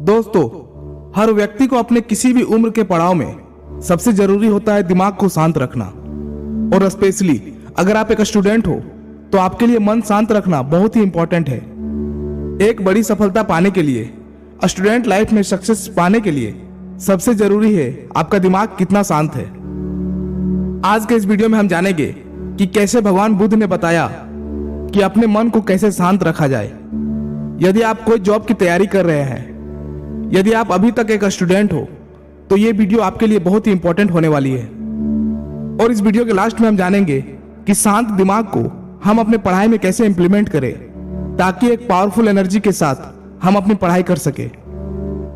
दोस्तों, हर व्यक्ति को अपने किसी भी उम्र के पड़ाव में सबसे जरूरी होता है दिमाग को शांत रखना। और स्पेशली अगर आप एक स्टूडेंट हो तो आपके लिए मन शांत रखना बहुत ही इंपॉर्टेंट है। एक बड़ी सफलता पाने के लिए, स्टूडेंट लाइफ में सक्सेस पाने के लिए सबसे जरूरी है आपका दिमाग कितना शांत है। आज के इस वीडियो में हम जानेंगे कि कैसे भगवान बुद्ध ने बताया कि अपने मन को कैसे शांत रखा जाए। यदि आप कोई जॉब की तैयारी कर रहे हैं, यदि आप अभी तक एक स्टूडेंट हो, तो ये वीडियो आपके लिए बहुत ही इंपॉर्टेंट होने वाली है। और इस वीडियो के लास्ट में हम जानेंगे कि शांत दिमाग को हम अपने पढ़ाई में कैसे इंप्लीमेंट करें ताकि एक पावरफुल एनर्जी के साथ हम अपनी पढ़ाई कर सके।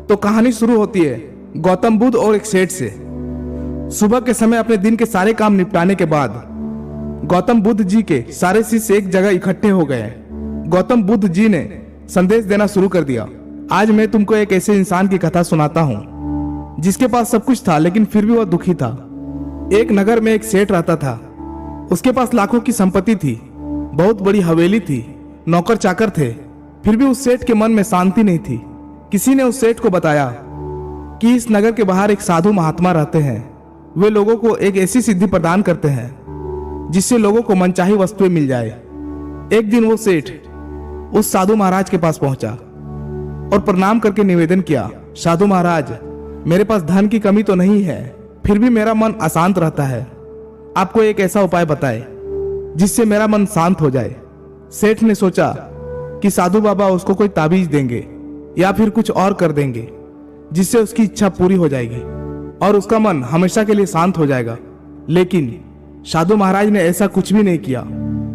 तो कहानी शुरू होती है गौतम बुद्ध और एक सेठ से। सुबह के समय अपने दिन के सारे काम निपटाने के बाद गौतम बुद्ध जी के सारे शिष्य एक जगह इकट्ठे हो गए। गौतम बुद्ध जी ने संदेश देना शुरू कर दिया। आज मैं तुमको एक ऐसे इंसान की कथा सुनाता हूँ जिसके पास सब कुछ था लेकिन फिर भी वह दुखी था। एक नगर में एक सेठ रहता था। उसके पास लाखों की संपत्ति थी, बहुत बड़ी हवेली थी, नौकर चाकर थे, फिर भी उस सेठ के मन में शांति नहीं थी। किसी ने उस सेठ को बताया कि इस नगर के बाहर एक साधु महात्मा रहते हैं। वे लोगों को एक ऐसी सिद्धि प्रदान करते हैं जिससे लोगों को मनचाही वस्तुएं मिल जाए। एक दिन वो सेठ उस साधु महाराज के पास पहुंचा और प्रणाम करके निवेदन किया, साधु महाराज, मेरे पास धन की कमी तो नहीं है, फिर भी मेरा मन अशांत रहता है। आपको एक ऐसा उपाय बताए जिससे मेरा मन शांत हो जाए। सेठ ने सोचा कि साधु बाबा उसको कोई ताबीज देंगे या फिर कुछ और कर देंगे जिससे उसकी इच्छा पूरी हो जाएगी और उसका मन हमेशा के लिए शांत हो जाएगा। लेकिन साधु महाराज ने ऐसा कुछ भी नहीं किया,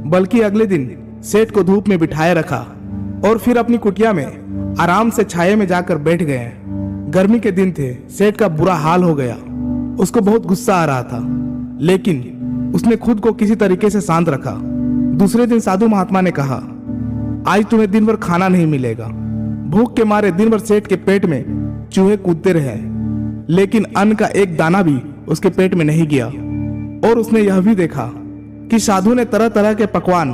बल्कि अगले दिन सेठ को धूप में बिठाए रखा और फिर अपनी कुटिया में आराम से छाये में जाकर बैठ गए। गर्मी के दिन थे, सेठ का बुरा हाल हो गया। उसको बहुत गुस्सा आ रहा था, लेकिन उसने खुद को किसी तरीके से शांत रखा। दूसरे दिन साधु महात्मा ने कहा, आज तुम्हें दिन भर खाना नहीं मिलेगा। भूख के मारे दिन भर सेठ के पेट में चूहे कूदते रहे, लेकिन अन्न का एक दाना भी उसके पेट में नहीं गया। और उसने यह भी देखा कि साधु ने तरह तरह के पकवान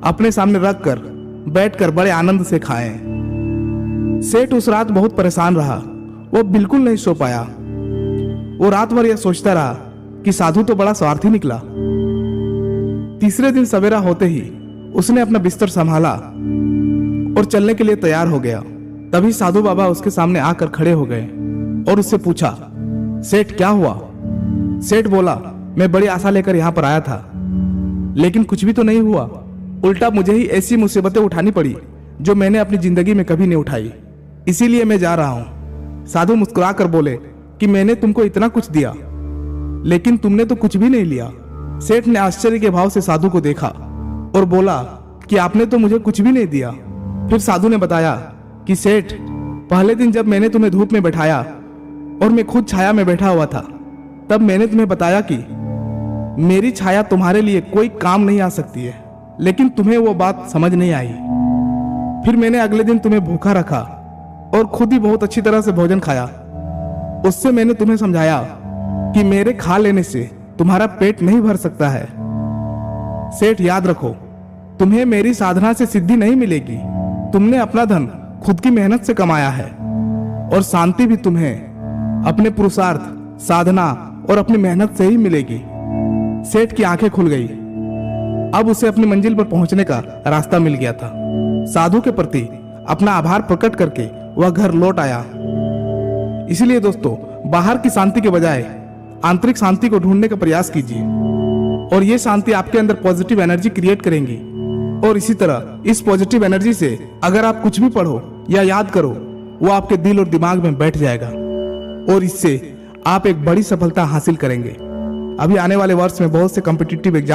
अपने सामने रखकर बैठकर बड़े आनंद से खाए। सेठ उस रात बहुत परेशान रहा। वो बिल्कुल नहीं सो पाया। वो रात भर यह सोचता रहा कि साधु तो बड़ा स्वार्थी निकला। तीसरे दिन सवेरा होते ही उसने अपना बिस्तर संभाला और चलने के लिए तैयार हो गया। तभी साधु बाबा उसके सामने आकर खड़े हो गए और उससे पूछा, सेठ क्या हुआ? सेठ बोला, मैं बड़ी आशा लेकर यहाँ पर आया था, लेकिन कुछ भी तो नहीं हुआ। उल्टा मुझे ही ऐसी मुसीबतें उठानी पड़ी जो मैंने अपनी जिंदगी में कभी नहीं उठाई, इसीलिए मैं जा रहा हूँ। साधु मुस्कुरा कर बोले कि मैंने तुमको इतना कुछ दिया, लेकिन तुमने तो कुछ भी नहीं लिया। सेठ ने आश्चर्य के भाव से साधु को देखा और बोला कि आपने तो मुझे कुछ भी नहीं दिया। फिर साधु ने बताया कि सेठ, पहले दिन जब मैंने तुम्हें धूप में बैठाया और मैं खुद छाया में बैठा हुआ था, तब मैंने तुम्हें बताया कि मेरी छाया तुम्हारे लिए कोई काम नहीं आ सकती है, लेकिन तुम्हें वो बात समझ नहीं आई। फिर मैंने अगले दिन तुम्हें भूखा रखा और खुद ही बहुत अच्छी तरह से भोजन खाया। उससे मैंने तुम्हें समझाया कि मेरे खा लेने से तुम्हारा पेट नहीं भर सकता है। सेठ याद रखो, तुम्हें मेरी साधना से सिद्धि नहीं मिलेगी। तुमने अपना धन खुद की मेहनत से कमाया है और शांति भी तुम्हें अपने पुरुषार्थ, साधना और अपनी मेहनत से ही मिलेगी। सेठ की आंखें खुल गई। अब उसे अपनी मंजिल पर पहुंचने का रास्ता मिल गया था। साधु के प्रति अपना आभार प्रकट करके वह घर लौट आया। इसलिए दोस्तों, बाहर की शांति के बजाय आंतरिक शांति को ढूंढने का प्रयास कीजिए और ये शांति आपके अंदर पॉजिटिव एनर्जी क्रिएट करेंगी। और इसी तरह इस पॉजिटिव एनर्जी से अगर आप कुछ भी पढ़ो या याद करो, वो आपके दिल और दिमाग में बैठ जाएगा और इससे आप एक बड़ी सफलता हासिल करेंगे। अभी आने वाले वर्ष में बहुत से कॉम्पिटिटिव एग्जाम